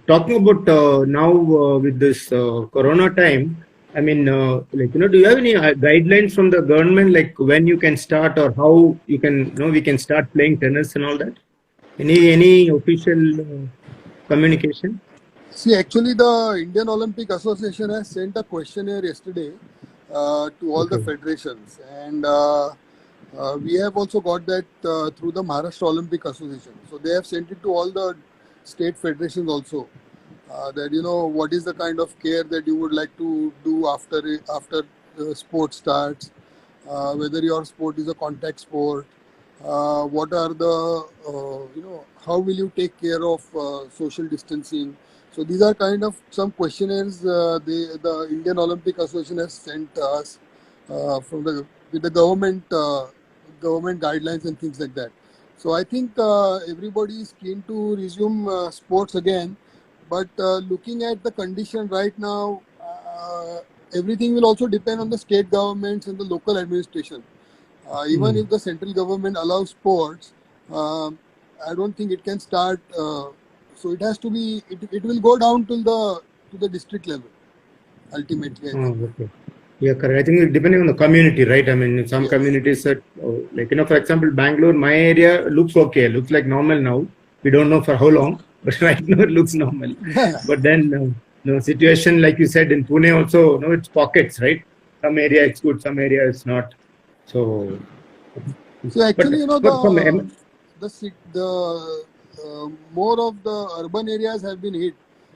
talking about now with this Corona time, I mean, do you have any guidelines from the government, like when you can start or how you can, we can start playing tennis and all that? Any official communication? See, actually, the Indian Olympic Association has sent a questionnaire yesterday to all the Okay. federations, and we have also got that through the Maharashtra Olympic Association. So they have sent it to all the state federations also. That what is the kind of care that you would like to do after sport starts, whether your sport is a contact sport, what are the how will you take care of social distancing. So these are kind of some questionnaires the Indian Olympic Association has sent us from the with the government guidelines and things like that. So I think everybody is keen to resume sports again. But looking at the condition right now, everything will also depend on the state governments and the local administration. Even if the central government allows sports, I don't think it can start. So it has to be. It will go down to the district level ultimately, I think. Okay. Yeah, correct. I think depending on the community, right? I mean, some Yes. communities that, for example, Bangalore, my area looks okay, looks like normal now. We don't know for how long, but right now it looks normal. But then, situation like you said in Pune also, it's pockets, right? Some area it's good, some area it's not. So Actually, but from the more of the urban areas have been hit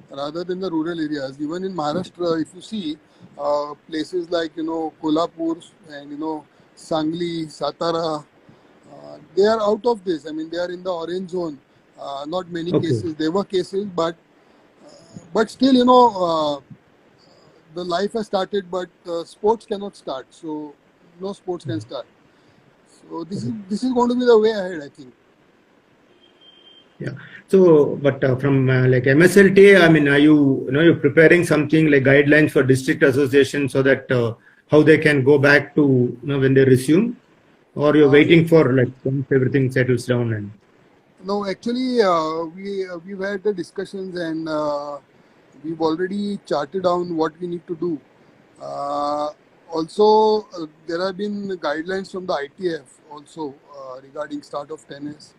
rather than the rural areas. Even in Maharashtra, if you see places like Kolhapur and Sangli, Satara, they are out of this. I mean, they are in the orange zone. Not many cases. There were cases, but still, the life has started, but sports cannot start. So no sports can start. So this is going to be the way ahead, I think. Yeah. So, but from like MSLT, I mean, are you're preparing something like guidelines for district association so that how they can go back to when they resume, or you're waiting for like once everything settles down and. No, actually, we've had the discussions and we've already charted down what we need to do. Also, there have been guidelines from the ITF also regarding start of tennis.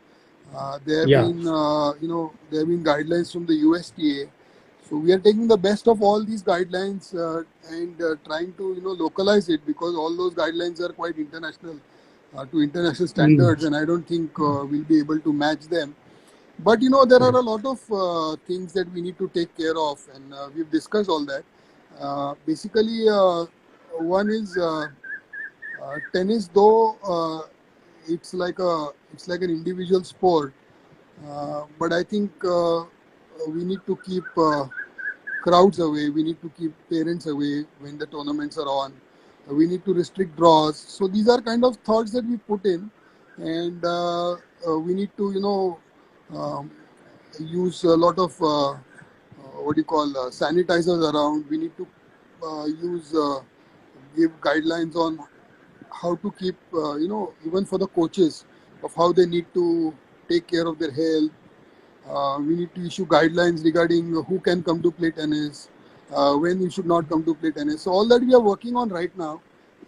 There have been, there have been guidelines from the USTA. So we are taking the best of all these guidelines and trying to, localize it, because all those guidelines are quite international to international standards, and I don't think we'll be able to match them. But there are a lot of things that we need to take care of, and we've discussed all that. Basically, one is tennis, though it's like an individual sport, but I think we need to keep crowds away. We need to keep parents away when the tournaments are on. We need to restrict draws. So these are kind of thoughts that we put in, and we need to use a lot of sanitizers around. We need to give guidelines on how to keep even for the coaches of how they need to take care of their health. We need to issue guidelines regarding who can come to play tennis, when you should not come to play tennis. So all that we are working on right now,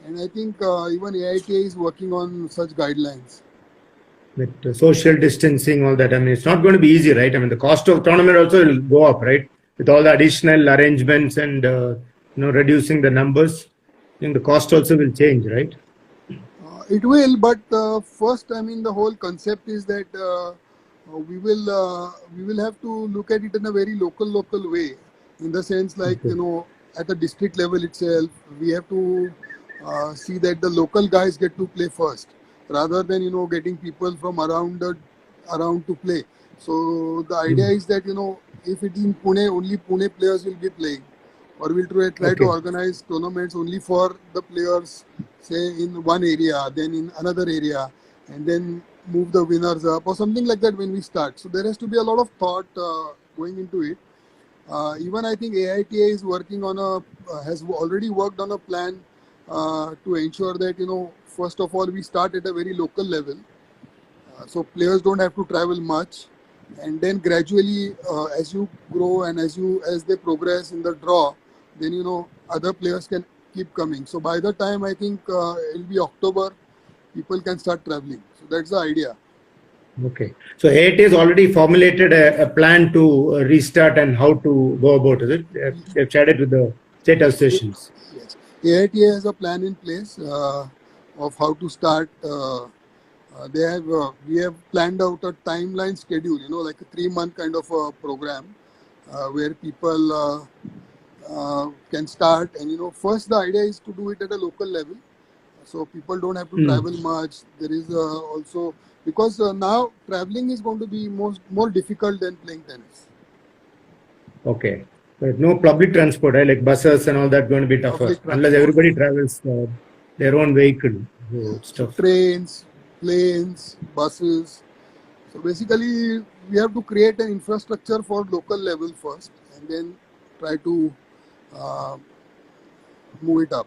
and I think even AITA is working on such guidelines. With social distancing, all that, I mean, it's not going to be easy, right? I mean, the cost of tournament also will go up, right? With all the additional arrangements and reducing the numbers, I think the cost also will change, right? It will, but first, I mean, the whole concept is that we will have to look at it in a very local way, in the sense like at the district level itself, we have to see that the local guys get to play first, rather than getting people from around to play. So the idea is that if it is in Pune, only Pune players will be playing, or we'll try to organize tournaments only for the players, say in one area, then in another area, and then move the winners up or something like that when we start. So there has to be a lot of thought going into it. Even I think AITA is working on has already worked on a plan to ensure that first of all we start at a very local level, so players don't have to travel much. and then gradually as you grow and as they progress in the draw, then other players can keep coming. So by the time I think it'll be October, people can start traveling. So that's the idea. Okay. So AIT has already formulated a plan to restart and how to go about it. They've shared it with the state associations. Yes, AIT has a plan in place of how to start. We have planned out a timeline schedule, like a 3-month kind of a program where people can start. And first the idea is to do it at a local level, so people don't have to travel much. There is also, because now traveling is going to be more difficult than playing tennis. Okay. But no public transport, right? Like buses and all that going to be tougher unless everybody travels their own vehicle. So trains, planes, buses. So basically, we have to create an infrastructure for local level first, and then try to move it up.